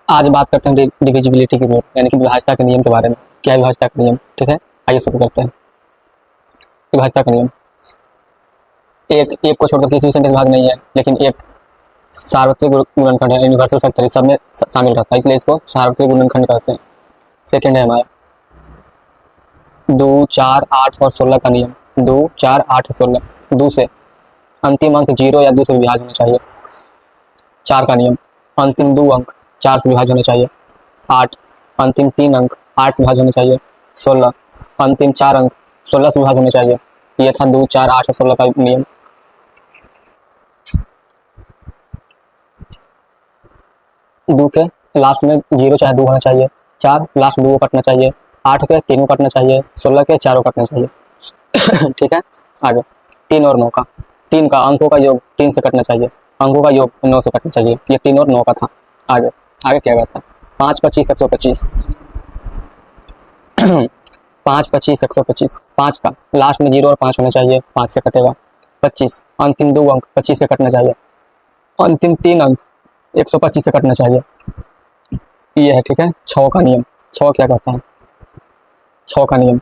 आज बात करते हैं डिविजिबिलिटी की रूल यानी कि विभाज्यता के नियम के बारे में। क्या है विभाज्यता का नियम? ठीक है, आइए शुरू करते हैं। विभाज्यता का नियम, एक को छोड़कर किसी भी संख्या भाग नहीं है, लेकिन एक सार्वत्रिक गुणनखंड है, यूनिवर्सल फैक्टर सब में शामिल रहता है, इसलिए इसको सार्वत्रिक गुणनखंड कहते हैं। सेकेंड है हमारा 2, 4, 8 और 16 का नियम। 2, 4, 8 और 16, 2 से अंतिम अंक 0 या 2 से विभाज्य होना चाहिए। 4 का नियम, अंतिम 2 अंक 4 से विभाज्य होने चाहिए। 8, अंतिम 3 अंक 8 से विभाज्य होने चाहिए। 16, अंतिम 4 अंक 16 से विभाज्य होने चाहिए। ये था 2, 4, 8 और 16 का नियम। दो के लास्ट में 0 चाहे 2 होना चाहिए। 4 लास्ट 2 कटना चाहिए। 8 के 3 कटना चाहिए। 16 के 4 कटना चाहिए। ठीक है, आगे 3 और 9 का, 3 का अंकों का योग 3 से कटना चाहिए, अंकों का योग 9 से कटना चाहिए। ये 3 और 9 का था। आगे आगे क्या करता है? 5, 25, 125। 5, 25, 125। 5 का लास्ट में 0 और 5 होना चाहिए, 5 से कटेगा। 25, अंतिम 2 अंक 25 से कटना चाहिए, अंतिम 3 अंक 125 से कटना चाहिए। ये है, ठीक है। 6 का नियम, 6 क्या कहता है? 6 का नियम,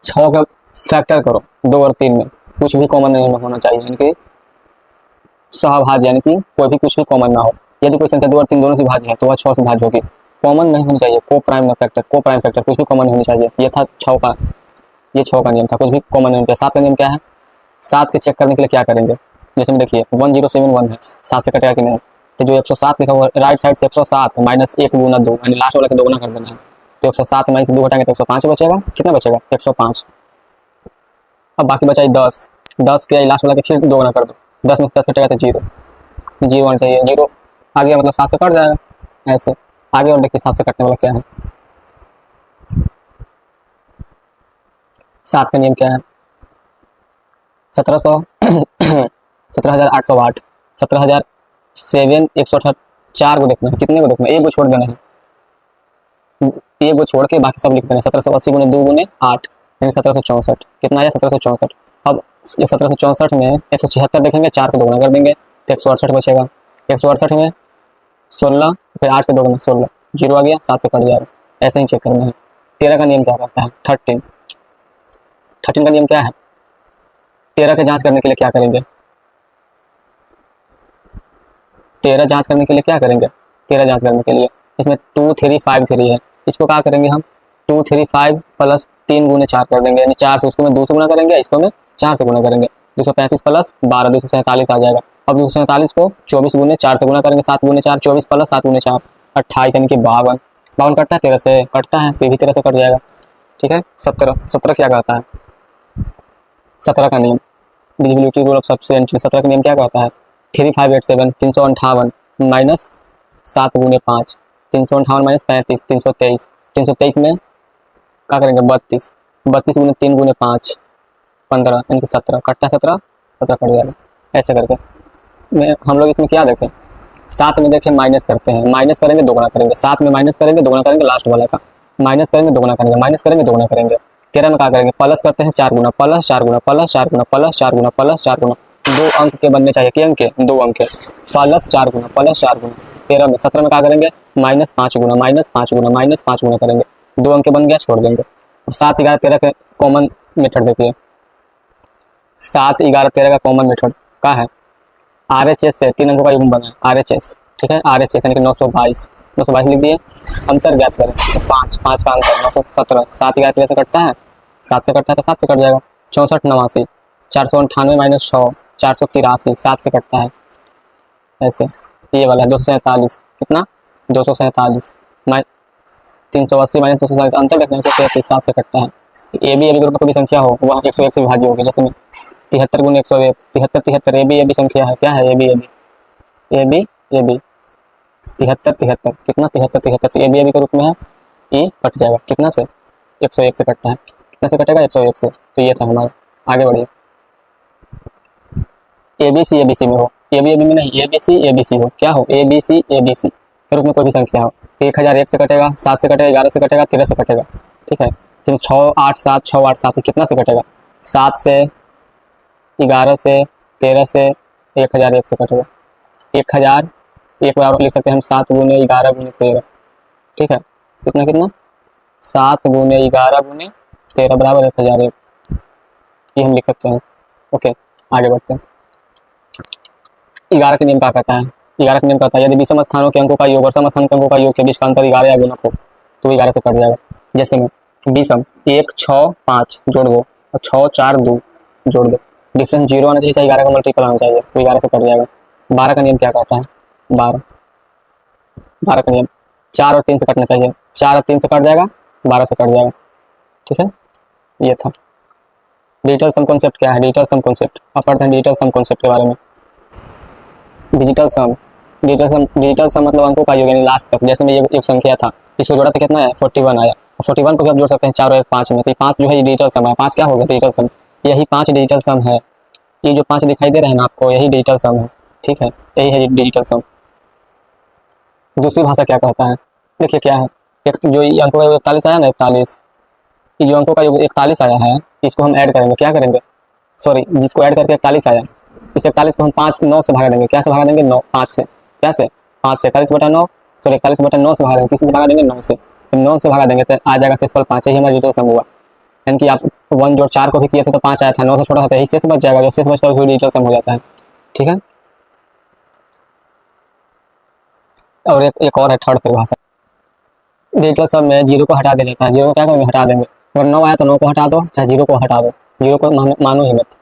6 का फैक्टर करो 2 और 3 में, कुछ भी कॉमन नहीं होना चाहिए, यानी कि सहभाज्य, यानी कि कोई भी कुछ भी कॉमन ना हो। यदि कोई संख्या 2 और 3 दोनों से भाज्य है तो वह 6 से भाज्य होगी। कॉमन नहीं होनी चाहिए, को प्राइम फैक्टर, को प्राइम फैक्टर कुछ भी कॉमन नहीं होनी चाहिए। ये था 6 का, ये 6 का नियम था, कुछ भी कॉमन नहीं होना चाहिए। 7 का नियम क्या है? 7 के चेक करने के लिए क्या करेंगे? जैसे में देखिए 1071 है, 7 से कटेगा कि नहीं? तो जो 107 लिखा हुआ राइट साइड से 107 माइनस 1 गुना 2, यानी लास्ट वाला का 2 गुना कर देना है। तो 107 माइनस 2 घटाएंगे तो 105 बचेगा। कितना बचेगा? 105। अब बाकी बचा 10, 10 के लास्ट वाला के फिर 2 गुना कर दो। 10 में 10 कटेगा तो 0 होना चाहिए। 0 आ गया मतलब 7 से कट जाएगा। ऐसे आगे और देखिए 7 से कटने वाला क्या है? 7 का नियम क्या है? 17,808, 17,007, 148 को देखना है। कितने को देखना है? एक को छोड़ देना है, एक को छोड़ के बाकी सब लिख देना है। 1780 गुने 2 गुने 8 यानी 1764। कितना आया? 1764। अब 1764 में 176 देखेंगे, 4 को 2 गुना कर देंगे तो 168 बचेगा। 168 में 16 फिर 8 के 2 गुना 16, 0 आ गया, 7 से कट जाएगा। ऐसे ही चेक करना है। 13 का नियम क्या कहता है? 13 का नियम क्या है? 13 के जांच करने के लिए क्या करेंगे? 13 जांच करने के लिए क्या करेंगे? 13 जांच करने के लिए इसमें 2, 3, 5, 3 है, इसको क्या करेंगे हम? 2, 3, 5 प्लस 3 गुने 4 कर देंगे, यानी 4 से उसको में 2 से गुना करेंगे, इसको में 4 से गुना करेंगे। 235 प्लस 12, 247 आ जाएगा। अब 247 को 24 गुने 4 से गुना करेंगे, 7 गुने 4, 24 प्लस 7 गुने 4, 28 यानी कि 52। 52 कटता है 13 से, कटता है तो ये भी 13 से कट जाएगा। ठीक है। 17 क्या कहता है? 17 का नियम, डिविजिबिलिटी रूल ऑफ सब्सटेंशियल। 17 का नियम क्या कहता है? 3587, 358 माइनस 7 गुने 5, 358 माइनस 35, 323। 323 में क्या करेंगे? 32, 32 गुने 3 गुने 5, 15 यानी कि 17 कटता है। 17 कट जाएगा। ऐसे करके हम लोग इसमें क्या देखें? 7 में देखें माइनस करते हैं, माइनस करेंगे 2 गुना करेंगे। 7 में माइनस करेंगे 2 गुना करेंगे, लास्ट वाला का माइनस करेंगे 2 गुना करेंगे, माइनस करेंगे 2 गुना करेंगे। 13 में क्या करेंगे? प्लस करते हैं 4 गुना, प्लस 4 गुना, प्लस 4 गुना, प्लस 4 गुना, प्लस 4 गुना। 2 अंक के बनने चाहिए, कि अंक के? 2 अंक के, प्लस 4 गुना, प्लस 4 गुना। 13 में 17 में क्या करेंगे? माइनस 5 गुना, माइनस 5 गुना, माइनस 5 गुना करेंगे। 2 अंक के बन गया, छोड़ देंगे। 7, 11, 13 के कॉमन मेथड देखिए। 7, 11, 13 का कॉमन मेथड क्या है? RHS से 3 अंकों का युग्म बना है, RHS। ठीक है, RHS यानी कि 922, 922 लिख दिए। अंतर ज्ञात करें तो 5 का अंतर 917। 7, 11, 13 से कटता है, 7 से कटता है तो 7 से कट जाएगा। 64, 89, 498 माइनस 100, 483, 7 से कटता है। ऐसे ये वाला है 247, कितना? 247 380 माइनस 247, अंतर देखने से 7 से कटता है। ए बी ग्रुप में कोई संख्या हो वह 101 से विभाज्य होगी। जैसे 73 गुने 101, 73, 73 ए बी संख्या है। क्या है? ए बी 73, 73 कितना? 73, 73 ए बी के रूप में है, ये कट जाएगा। कितना से? 101 से कटता है। कितना से कटेगा? 101 से। तो ये था हमारा। आगे बढ़िए। ABC में हो, ए बी में नहीं, ABC हो। क्या हो? ABC के रूप में कोई भी संख्या हो। 1001 से कटेगा, 7 से कटेगा, 11 से कटेगा, 13 से कटेगा। ठीक है। जब 6, 8, 7, 6, 8, 7 कितना से कटेगा? 7 से, 11 से, 13 से, 1001 से कटेगा। 1000 एक बार और लिख सकते हैं हम 7 गुने 11 गुने 13। ठीक है, कितना कितना 7 गुने 11 गुने 13 बराबर 1001, ये हम लिख सकते हैं। ओके, आगे बढ़ते हैं। 11 के नियम क्या कहता है? 11 का नियम कहता है यदि विषम स्थानों के अंकों का योग और सम स्थानों के अंकों का योग के बीच का अंतर 11 या गुणक हो तो 11 से कट जाएगा। जैसे में विषम 1 6 5 जोड़ दो और 6 4 2 जोड़ दो, डिफरेंस 0 आना चाहिए, चाहे 11 का मल्टीपल आना चाहिए, तो 11 से कट जाएगा। 12 का नियम क्या कहता है? 12 का नियम 4 और 3 से कटना चाहिए, 4 और 3 से कट जाएगा, 12 से कट जाएगा। ठीक है, ये था। डिजिटल सम कॉन्सेप्ट क्या है? डिजिटल सम कॉन्सेप्ट, अब पढ़ते हैं डिजिटल सम कॉन्सेप्ट के बारे में। डिजिटल सम, डिजिटल सम मतलब अंकों का योग, यानी लास्ट तक। जैसे में ये एक संख्या था, इसको जोड़ा तो कितना है 41 आया, और 41 को भी आप जोड़ सकते हैं 4 और 1 5 में, तो 5 जो है डिजिटल सम है। 5 क्या हो गया? डिजिटल सम। यही 5 डिजिटल सम है। ये जो 5 दिखाई दे रहे हैं ना आपको, यही डिजिटल सम है। ठीक है, यही है डिजिटल सम। दूसरी भाषा क्या कहता है? देखिए क्या है, एक जो ये अंकों का योग 41 आया ना, 41, ये जो अंकों का योग 41 आया है, इसको हम ऐड करेंगे। क्या करेंगे? सॉरी, जिसको ऐड करके 41 आया, इस 41 को हम 5 9 से भागा देंगे। क्या से भागा देंगे? 9 5 से। क्या से? 5 से। 41/9, सॉरी 41/9 से भागा देंगे। किसी से भागा देंगे? 9 से। तो 9 से भागा देंगे तो आ जाएगा शेषफल 5, यही हमारा डिजिटल सम हुआ। यानी कि आप 1 जोड़ 4 को भी किए थे तो 5 आया था, 9 से छोटा था, यही शेष बच जाएगा, जो शेष बचता है वही डिजिटल सम हो जाता है। ठीक है, और एक और है थर्ड परिभाषा। डिजिटल सम में 0 को हटा दिया जाता है। 0 को क्या करेंगे? हटा देंगे। अगर 9 आया तो 9 को हटा दो, चाहे 0 को हटा दो, 0 को मानो ही मत।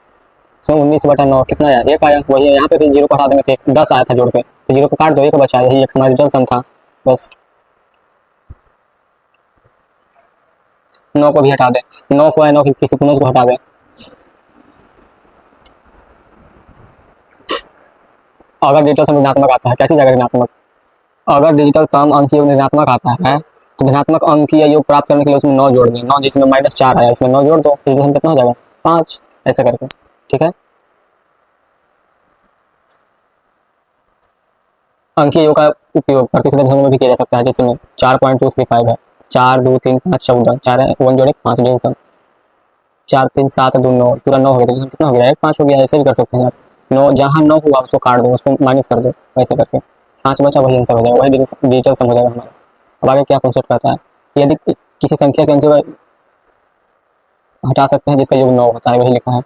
19/9 कितना आया? 1 आया, वही है। यहाँ पे भी 0 को हटा देंगे तो 10 आया था जोड़ के, तो 0 को काट दो, 1 बचा, यही एक हमारा डिजिटल सम था। बस 9 को भी हटा दें, 9 को है 9 की किसी पूर्णांक को हटा दें। अगर डिजिटल सम ऋणात्मक आता है, कैसी जगह ऋणात्मक? अगर डिजिटल सम अंकीय योग ऋणात्मक आता है तो धनात्मक अंकीय योग प्राप्त करने के लिए उसमें 9 जोड़ दें। 9 जिसमें -4 आया, इसमें 9 जोड़ दो, डिजिटल सम कितना हो जाएगा? 5, ऐसा करके। ठीक है, अंकीय योग का उपयोग प्रतिशत दशमलव में भी किया जा सकता है। जैसे में 4.235 है, 4 2 3 5 14, 4 है 1 जोड़े 5 डिजिटल सम, 4 3 7 2 9, पूरा 9 हो गया, डिजिटल सम कितना हो गया? 5 हो गया। ऐसे भी कर सकते हैं आप, 9 जहाँ 9 हुआ उसको काट दो, उसको माइनस कर दो, वैसे करके 5 बचा, वही आंसर हो जाएगा, वही डिजिटल सम हो जाएगा हमारा। अब आगे क्या कॉन्सेप्ट कहता है? यदि किसी संख्या के अंक हटा सकते हैं जिसका योग 9 होता है, वही लिखा है।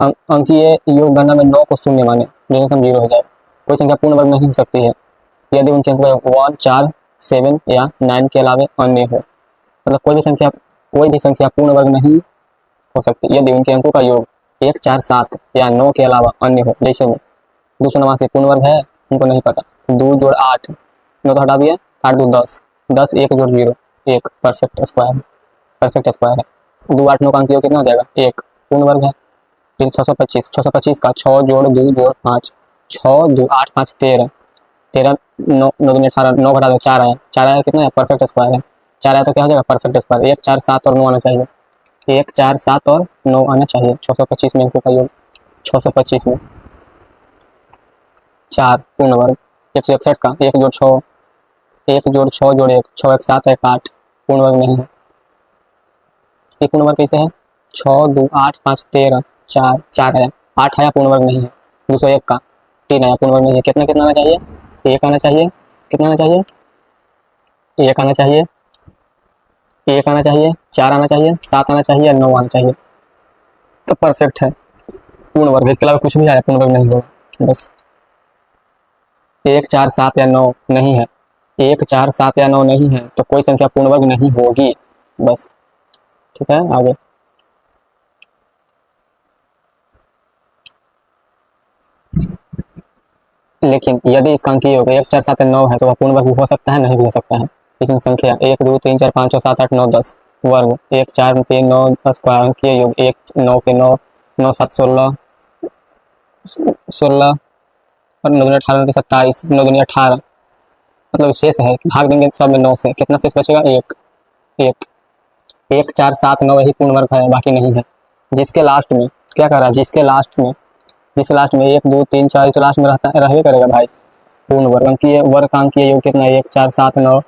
अंकीय योग गणना में 9 को शून्य माने, डिजिटल सम 0 हो जाएगा। कोई संख्या पूर्ण वर्ग नहीं हो सकती है यदि उनके अंक 1 4 7 या 9 के अलावे अन्य हो। मतलब कोई भी संख्या पूर्ण वर्ग नहीं हो सकती यदि उनके अंकों का योग 1 4 7 या 9 के अलावा अन्य हो। जैसे में 289 पूर्ण वर्ग है, उनको नहीं पता, 2 जोड़ 8, 9 तो हटा दिया, 8 2 10, 10 1 जोड़ 0 1, परफेक्ट स्क्वायर, परफेक्ट स्क्वायर है। 2 8 9 का अंक योग कितना हो जाएगा? 1, पूर्ण वर्ग है। फिर 625, 625 का 6 जोड़ 2 जोड़ 5, 6 2 8 5 13, 13 9 9 दूनी 18, 9 घटा दो 4 आया, 4 आया कितना है? परफेक्ट स्क्वायर है। 4 आया तो क्या हो जाएगा? Perfect square. 1 4 7 और 9 आना चाहिए, 1 4 7 और 9 आना चाहिए। 625 में अंकों का योग, 625 में 4 पूर्ण वर्ग। 161 का 1 जोड़ 6, 1 जोड़ 6 जोड़ 1, 6 1 7 1 8, पूर्ण वर्ग नहीं है। ये पूर्ण वर्ग कैसे है? 6 2 8 5 13, 4 4 आया, 8 आया, पूर्ण वर्ग नहीं है। 201 का 3 आया, पूर्ण वर्ग नहीं है। कितना कितना आना चाहिए? 1 आना चाहिए। कितना आना चाहिए? 1 आना चाहिए, 1 आना चाहिए, 4 आना चाहिए, 7 आना चाहिए, 9 आना चाहिए, तो परफेक्ट है, पूर्ण वर्ग। इसके अलावा कुछ भी आया पूर्ण वर्ग नहीं होगा। बस 1 4 7 या 9 नहीं है, 1 4 7 या 9 नहीं है तो कोई संख्या पूर्ण वर्ग नहीं होगी। बस ठीक है, आगे। लेकिन यदि इसका अंकीय योग 1 4 7 9 है तो वह पूर्ण वर्ग हो सकता है, नहीं भी हो सकता है। इसमें संख्या 1 2 3 4 5 6 7 8 9 10 वर्ग, 1 4 3 9 10 का अंकीय योग 1 9 के 9 9 7 16 16 और 9 दूनी 18 27, 9 दूनी 18, मतलब शेष है, भाग देंगे सब में 9 से, कितना शेष बचेगा? 1 1 1 4 7 9 यही पूर्ण वर्ग है, बाकी नहीं है। जिसके लास्ट में क्या कर रहा है? जिसके लास्ट में 1 2 3 4 तो लास्ट में रहता रहवे करेगा भाई, पूर्ण वर्ग। अंकीय वर्ग का अंकीय योग कितना है? 1 4 7 9।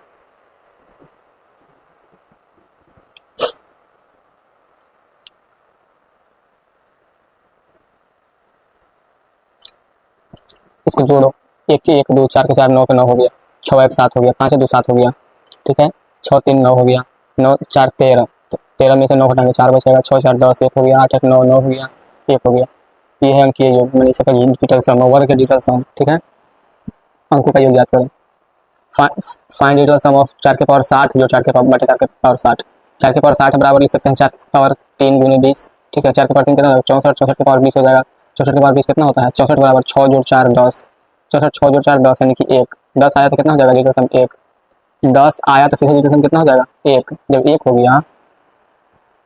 इसको जोड़ो, एक के एक, दो, चार के चार, नौ के नौ हो गया, छः एक सात हो गया, पाँच दो सात हो गया, ठीक है, छः तीन नौ हो गया, नौ चार 13, तो 13 में से 9 घटाएंगे 4 बचेगा, 6 4 10 एक हो गया, 8 1 9 9 हो गया, एक हो गया। ये है अंकीय योग, मैंने इसका डिजिटल सम, वर्ग के डिजिटल सम, ठीक है। अंकों का योग याद करें। फाइंड डिजिटल सम ऑफ 4 के पावर 60 जो 4 के पावर बटे 4 के पावर 60, 4 के पावर 60 बराबर लिख सकते हैं 4 के पावर 3 गुने 20, ठीक है। 4 के पावर 3 कितना होगा 64, 64 के पावर 20 हो जाएगा, 64 के पावर 20 कितना होता है 64 बराबर 6 जोड़ 4 10, 64 6 जोड़ 4 10 यानी कि 1, 10 आया तो कितना हो जाएगा डिजिटल सम 1, 10 आया तो सीधे डिजिटल सम कितना हो जाएगा 1, जब 1 हो गया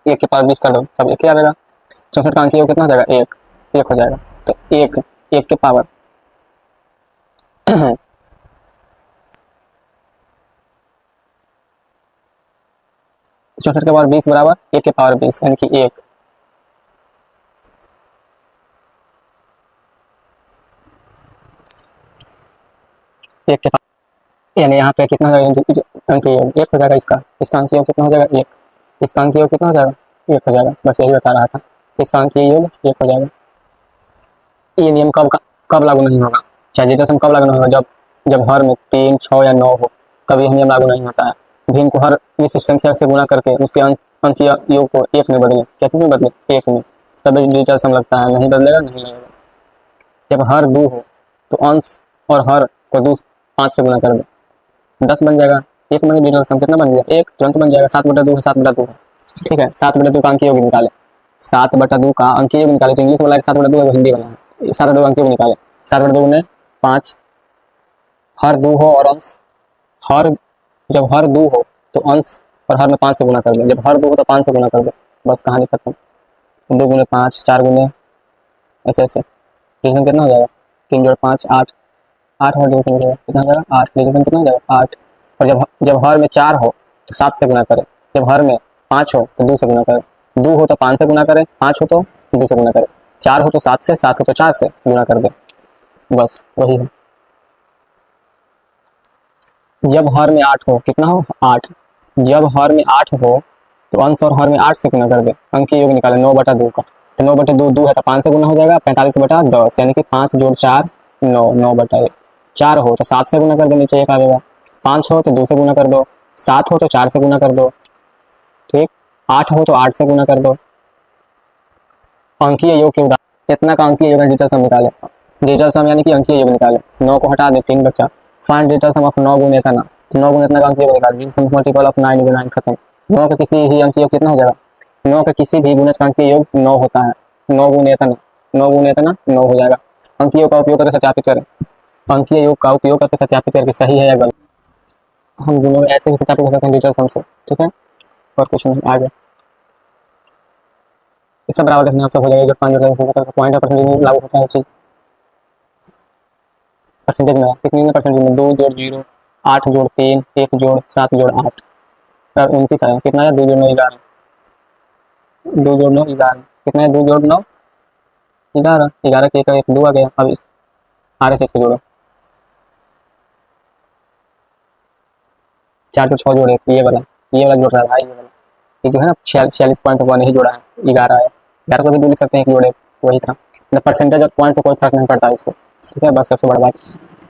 1 के पावर 20 कर दो सब 1 ही आ जाएगा, 64 का अंकीय योग कितना हो जाएगा 1, 1 हो जाएगा, तो 1 1 के पावर 64 के पावर 20 बराबर 1 के पावर 20 यानी कि 1, एक के पावर यानी यहाँ पे कितना हो जाएगा अंकीय योग 1 हो जाएगा, इसका अंकीय योग कितना हो जाएगा 1, इसका अंकीय योग कितना हो जाएगा 1 हो जाएगा, बस यही बता रहा था, इसका अंकीय योग 1 हो जाएगा। ये नियम कब लागू नहीं होगा, चाहे डिजिटल सम कब लागू नहीं होगा, जब हर में 3 6 या 9 हो, तब यह नियम लागू नहीं होता है। भिन्न को हर इस संख्या से गुणा करके उसके अंकीय योग को 1 में बदले, कैसे में बदले 1 में, तब डिजिटल सम लगता है, नहीं बदलेगा नहीं लगेगा। जब हर 2 हो तो अंश और हर को 2 5 से गुणा कर दो, 10 बन जाएगा, 1 बन डिजिटल सम कितना बन गया 1, तुरंत बन जाएगा, 7/2 है 7/2 है, ठीक है। 7/2 का अंकीय योग निकाले, 7/2 का अंकीय योग निकाले, तो इंग्लिश वाला 7/2 है वो हिंदी वाला है, 7/2 अंकीय योग निकाले, 7/2 में 5, हर 2 हो और अंश हर, जब हर 2 हो तो अंश और हर में 5 से गुणा कर दो, जब हर 2 हो तो 5 से गुणा कर दो, बस कहानी खत्म। 2 गुने 5 4 गुने ऐसे ऐसे, डिवीजन कितना हो जाएगा 3 जोड़ 5 8, 8 और डिवीजन कितना हो जाएगा 8, डिवीजन कितना हो जाएगा 8, और जब हर में 4 हो तो 7 से गुणा करें, जब हर में 5 हो तो 2 से गुणा करें, 2 हो तो 5 से गुणा करें, 5 हो तो 2 से गुणा करें, 4 हो तो 7 से, 7 हो तो 4 से गुणा कर दे, बस वही है। जब हर में 8 हो कितना हो 8, जब हर में 8 हो तो अंश और हर में 8 से गुणा कर दे, अंकीय योग निकाले 9/2 का, तो 9/2 2 है तो 5 से गुना हो जाएगा, 45/10 यानी कि 5 जोड़ 4 9, 9/1, 4 हो तो 7 से गुना कर दो, नीचे 1 आ जाएगा, 5 हो तो 2 से गुना कर दो, 7 हो तो 4 से गुना कर दो, ठीक, 8 हो तो 8 से गुना कर दो। अंकीय योग के उदाहरण, इतना का अंकीय योग डिजिटल सम निकाले, डिजिटल सम यानी कि अंकीय योग निकाले, 9 को हटा दे 3 बचा, फाइंड डिजिटल सम ऑफ 9 गुने इतना, तो 9 गुने इतना का अंकीय योग निकाल, डिजिटल सम मल्टीपल ऑफ 9 9 खत्म, 9 का किसी भी अंकीय योग कितना हो जाएगा, 9 का किसी भी गुणज का अंकीय योग 9 होता है, 9 गुने इतना 9 गुने इतना 9 हो जाएगा। अंकीय योग का उपयोग करके सत्यापित करें, अंकीय योग का उपयोग करके सत्यापित करके सही है या गलत, हम दोनों ऐसे भी सत्यापित कर सकते हैं डिजिटल सम से, ठीक है, और कुछ नहीं आगे इस सब बराबर देखने आप सब हो जाएगा, जो 5 पॉइंट है परसेंटेज लागू होता है चीज परसेंटेज में कितनी में परसेंटेज में 2 जोड़ 0 8 जोड़ 3 1 जोड़ 7 जोड़ 8 और 29 आया, कितना है 2 जोड़ 9 11, 2 जोड़ 9 11 कितना है 2 जोड़ 9 11, 11 के एक 2 आ गया, अब RSS को जोड़ो 4 जोड़ 6 जोड़ 1, ये वाला जोड़ रहा है भाई, ये जो है ना 46.1 ही जोड़ा है, 11 आया, 11 को भी 2 लिख सकते हैं 1 जोड़ 1, वही था, परसेंटेज और पॉइंट से कोई फर्क नहीं पड़ता इसको, ठीक है। बस सबसे बड़ा बात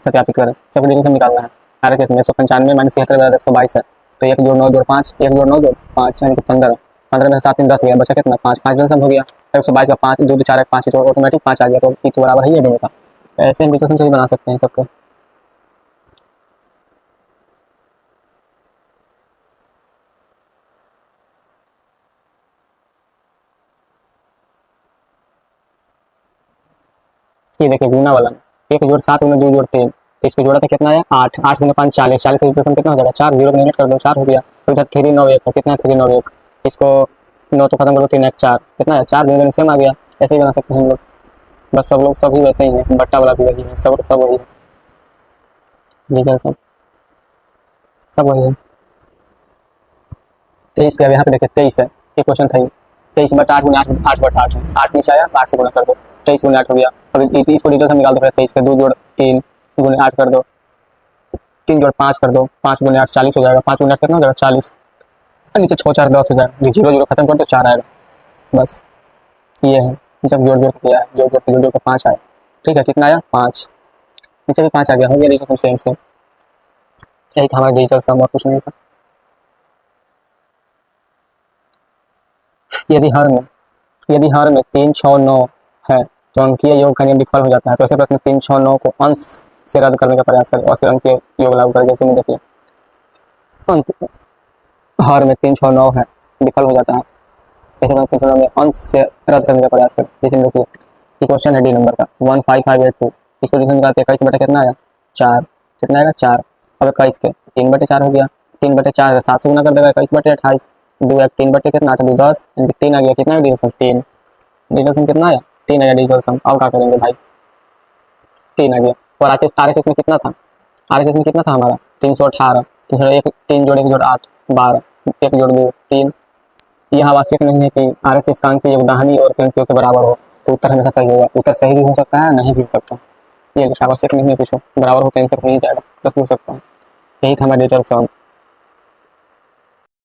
सत्यापित करें, सब डिवीजन निकालना है, RSS में 195 - 73 122 है, तो 1 जोड़ 9 जोड़ 5 1 जोड़ 9 जोड़ 5 यानी कि 15, 15 में 7 3 10 गया, बचा कितना 5 5 डिवीजन हो गया, 122 का 5 2 2 4 1 5 तो ऑटोमेटिक 5 आ गया, तो ये तो बराबर ही है दोनों का, ऐसे हम डिवीजन से भी बना सकते हैं सबको। ये देखिए गुना वाला 1 जोड़ 7 गुना 2 जोड़ 3, तो इसको जोड़ा था कितना है 8, 8 गुना 5 40, 40 का डिजिटल कितना हो जाएगा 4, 0 को नेगलेक्ट कर दो 4 हो गया, तो इधर 3 9 1 है, कितना है 3 9 1, इसको 9 तो खत्म कर दो 3 1 4 कितना है 4, दोनों सेम आ गया, ऐसे ही बना सकते हैं हम लोग, बस सब लोग सभी वैसे ही है, बट्टा वाला भी वही है, सब वही है, डिजिटल सब वही है। 23 के अब यहाँ पे देखिए 23 है, ये क्वेश्चन था, 23/8 गुना 8 8/8 है, 8 नीचे आया 8 से गुना कर दो, 23 गुना 8 हो गया, अब इसको डिटेल से निकाल दो, फिर 23 का 2 जोड़ 3 गुने 8 कर दो, 3 जोड़ 5 कर दो, 5 गुने 8 40 हो जाएगा, 5 गुने 8 कितना हो जाएगा 40, नीचे 6 4 10 हो जाएगा, 0 0 खत्म कर दो 4 आएगा, बस ये है, जब जोड़ जोड़ किया है जोड़ जोड़ के 5 आया, ठीक है, कितना आया 5, नीचे भी 5 आ गया, हो गया डिजिटल सम सेम सेम। यही था हमारा डिजिटल सम और कुछ नहीं था। यदि हर में 3, 6, 9 है तो अंकीय योग का नियम विफल हो जाता है। तो ऐसे प्रश्न 3, 6, 9 को अंश से रद्द करने का प्रयास करें और फिर अंकीय योग लागू करें। जैसे में देखिए हर में 3, 6, 9 है, विफल हो जाता है। ऐसे में 3, 6, 9 में अंश से रद्द करने का प्रयास करें। जैसे में देखिए ये क्वेश्चन है डी नंबर का 15582, इसको डिवीजन कराते 21 बटा कितना आया 4, कितना आएगा 4। अब 21 के 3/4 हो गया, 3/4 7 से गुना कर देगा 21 बटे 28, 2 1 3 बटे कितना 8 2 10, 3 आ गया, कितना है डिविजन 3, डिजिटल सम कितना आया 3 आया डिजिटल सम। अब क्या करेंगे भाई 3 आ गया। और आरएसएस में कितना था, आरएसएस में कितना था हमारा 318, 3 जोड़ 1 जोड़ 8 12, 1 जोड़ 2 3। यह आवश्यक नहीं है कि आरएसएस का अंक योगदानी और क्यों के बराबर हो, तो उत्तर हमेशा सही होगा। उत्तर सही भी हो सकता है, नहीं भी हो सकता, ये आवश्यक नहीं है, कुछ बराबर होता है इनसे हो ही जाएगा, गलत भी हो सकता है। यही था हमारा डिजिटल सम।